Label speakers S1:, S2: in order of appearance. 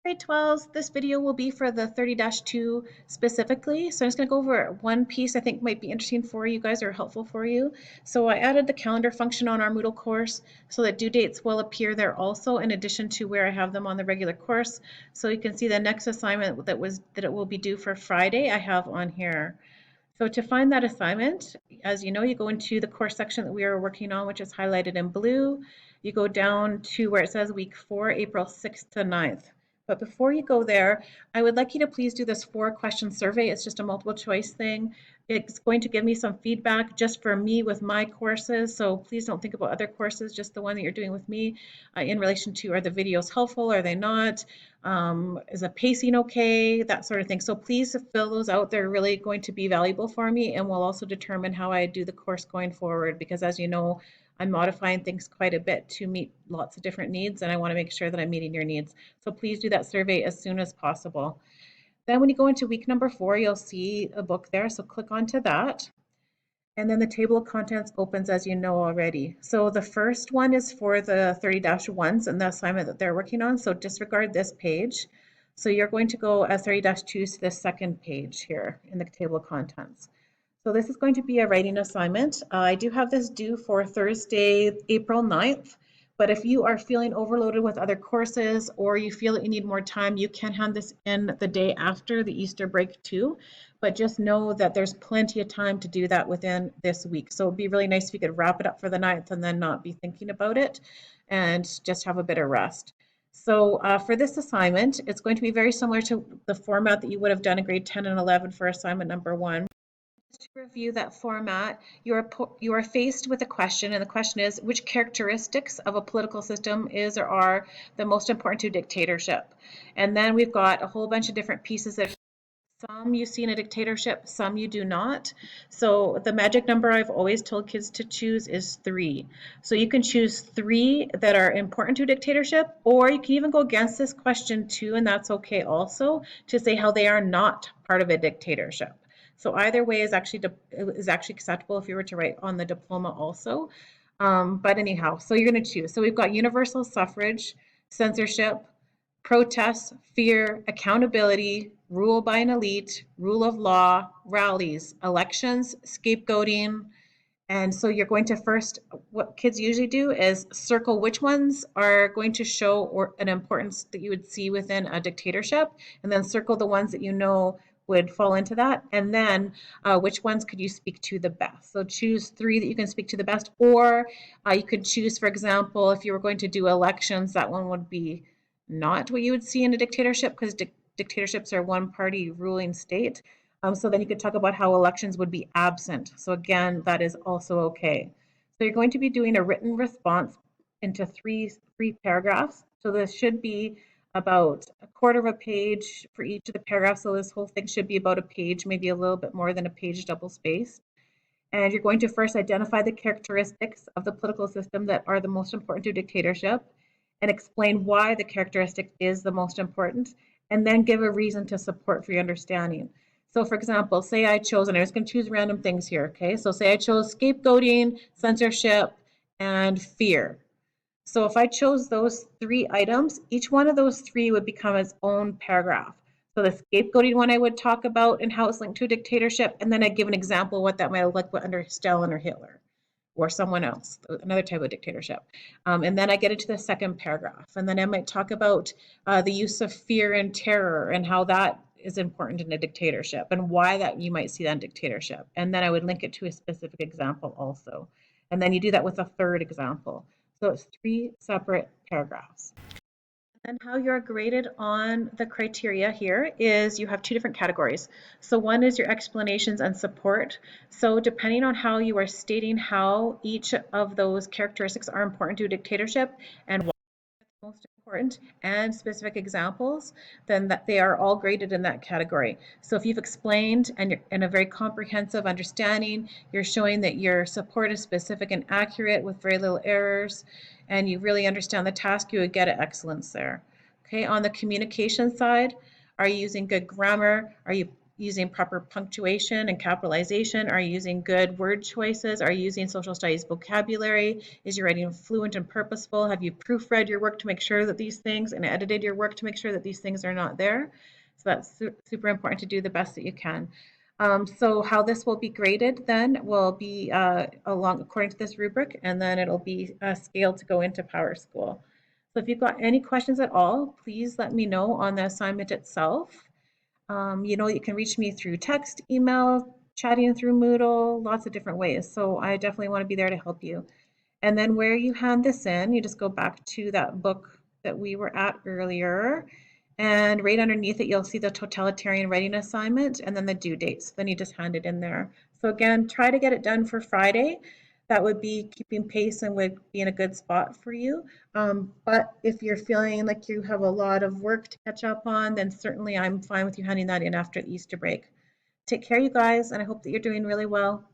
S1: Grade 12s, this video will be for the 30-2 specifically. So I'm just going to go over one piece I think might be interesting for you guys or helpful for you. So I added the calendar function on our Moodle course so that due dates will appear there also in addition to where I have them on the regular course. So you can see the next assignment that it will be due for Friday I have on here. So to find that assignment, as you know, you go into the course section that we are working on, which is highlighted in blue. You go down to where it says week 4, April 6th to 9th. But before you go there, I would like you to please do this 4-question survey. It's just a multiple choice thing. It's going to give me some feedback just for me with my courses. So please don't think about other courses, just the one that you're doing with me in relation to, are the videos helpful? Are they not? Is the pacing okay? That sort of thing. So please fill those out. They're really going to be valuable for me and will also determine how I do the course going forward, because as you know, I'm modifying things quite a bit to meet lots of different needs, and I want to make sure that I'm meeting your needs. So please do that survey as soon as possible. Then when you go into week number 4, you'll see a book there. So click onto that. And then the table of contents opens, as you know already. So the first one is for the 30-1s and the assignment that they're working on. So disregard this page. So you're going to go as 30-2s to the second page here in the table of contents. So this is going to be a writing assignment. I do have this due for Thursday, April 9th. But if you are feeling overloaded with other courses or you feel that you need more time, you can hand this in the day after the Easter break too. But just know that there's plenty of time to do that within this week. So it'd be really nice if you could wrap it up for the 9th and then not be thinking about it and just have a bit of rest. So for this assignment, it's going to be very similar to the format that you would have done in grade 10 and 11 for assignment number 1. To review that format, you are faced with a question, and the question is, which characteristics of a political system is or are the most important to dictatorship? And then we've got a whole bunch of different pieces that some you see in a dictatorship, some you do not. So the magic number I've always told kids to choose is 3. So you can choose 3 that are important to a dictatorship, or you can even go against this question too, and that's okay also, to say how they are not part of a dictatorship. So either way is actually acceptable if you were to write on the diploma also. But anyhow, so you're going to choose. So we've got universal suffrage, censorship, protest, fear, accountability, rule by an elite, rule of law, rallies, elections, scapegoating. And so you're going to first, what kids usually do is circle which ones are going to show an importance that you would see within a dictatorship, and then circle the ones that you know would fall into that, and then which ones could you speak to the best. So choose 3 that you can speak to the best, or you could choose, for example, if you were going to do elections, that one would be not what you would see in a dictatorship, because dictatorships are one-party ruling state. So then you could talk about how elections would be absent. So again, that is also okay. So you're going to be doing a written response into three paragraphs. So this should be about a quarter of a page for each of the paragraphs. So this whole thing should be about a page, maybe a little bit more than a page double spaced. And you're going to first identify the characteristics of the political system that are the most important to dictatorship and explain why the characteristic is the most important, and then give a reason to support for your understanding. So for example, say I chose, and I was going to choose random things here, okay? So say I chose scapegoating, censorship, and fear. So if I chose those 3 items, each one of those 3 would become its own paragraph. So the scapegoating one I would talk about and how it's linked to a dictatorship, and then I'd give an example of what that might look like under Stalin or Hitler or someone else, another type of dictatorship. And then I get into the second paragraph, and then I might talk about the use of fear and terror and how that is important in a dictatorship and why that you might see that in dictatorship. And then I would link it to a specific example also. And then you do that with a third example. So it's 3 separate paragraphs. And how you're graded on the criteria here is you have 2 different categories. So one is your explanations and support. So depending on how you are stating how each of those characteristics are important to a dictatorship and why it's most important and specific examples, then that they are all graded in that category. So if you've explained and you're in a very comprehensive understanding, you're showing that your support is specific and accurate with very little errors, and you really understand the task, you would get an excellence there. Okay, on the communication side, are you using good grammar? Are you using proper punctuation and capitalization? Are you using good word choices? Are you using social studies vocabulary? Is your writing fluent and purposeful? Have you proofread your work to make sure that these things and edited your work to make sure that these things are not there? So that's super important to do the best that you can. So how this will be graded then will be along according to this rubric, and then it'll be scaled to go into PowerSchool. So if you've got any questions at all, please let me know on the assignment itself. You know, you can reach me through text, email, chatting through Moodle, lots of different ways. So I definitely want to be there to help you. And then where you hand this in, you just go back to that book that we were at earlier. And right underneath it, you'll see the totalitarian writing assignment and then the due dates. Then you just hand it in there. So again, try to get it done for Friday. That would be keeping pace and would be in a good spot for you. But if you're feeling like you have a lot of work to catch up on, then certainly I'm fine with you handing that in after the Easter break. Take care, you guys, and I hope that you're doing really well.